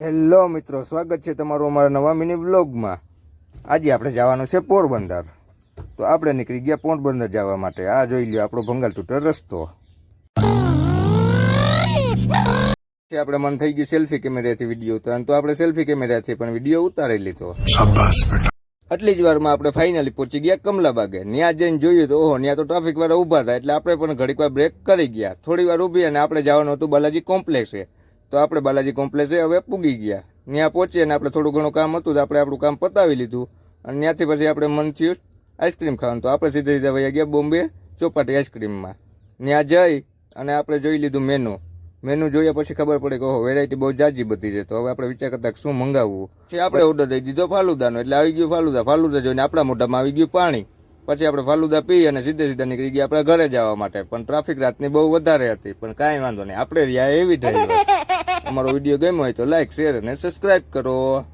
Hello મિત્રો, સ્વાગત છે તમારું અમારા નવા મિની વ્લોગમાં। આજે આપણે જવાનું છે પોરબંદર, તો આપણે નીકળી ગયા પોરબંદર જવા માટે। આ જોઈ લ્યો આપણો ભંગાર તૂટેલો રસ્તો છે। આપણે મન થઈ ગયું સેલ્ફી કેમેરાથી વિડીયો ઉતારવાનું, તો આપણે સેલ્ફી કેમેરાથી પણ વિડીયો ઉતારી લીધો। શાબાશ બેટા। આટલી જ વારમાં આપણે ફાઇનલી પહોંચી ગયા કમલાબાગે। ત્યાં જઈને જોયું તો ઓહો, ત્યાં તો ટ્રાફિક વાળા ઊભા હતા, એટલે આપણે પણ ઘડીક વાર બ્રેક કરી ગયા। થોડી વાર ઊભી અને આપણે જવાનું હતું બાલાજી કોમ્પ્લેક્સે। તો આપણે બાલાજી કોમ્પ્લેક્સે હવે પૂગી ગયા। ત્યાં પહોંચી અને આપણે થોડું ઘણું કામ હતું તો આપણે આપણું કામ પતાવી લીધું, અને ત્યાંથી પછી આપણે મન થયું આઈસ્ક્રીમ ખાવાનું, તો આપણે સીધા વયા ગયા બોમ્બે ચોપાટી આઈસ્ક્રીમમાં। ત્યાં જઈ અને આપણે જોઈ લીધું મેનુ જોયા પછી ખબર પડે કે ઓહો, વેરાયટી બહુ જાજી બધી છે। તો હવે આપણે વિચાર કરતા કે શું મંગાવવું છે। આપણે ઓર્ડર દઈ દીધો ફાલુદાનો, એટલે આવી ગયું ફાલુદા જોઈને આપણા મોઢામાં આવી ગયું પાણી। પછી આપણે ફાલુદા પી અને સીધા નીકળી ગયા આપણા ઘરે જવા માટે। પણ ટ્રાફિક રાતની બહુ વધારે હતી, પણ કાંઈ વાંધો નહીં, આપણે રહ્યા એવી થઈ। અમારો વિડીયો ગમ્યો હોય તો લાઈક, શેર અને સબસ્ક્રાઇબ કરો।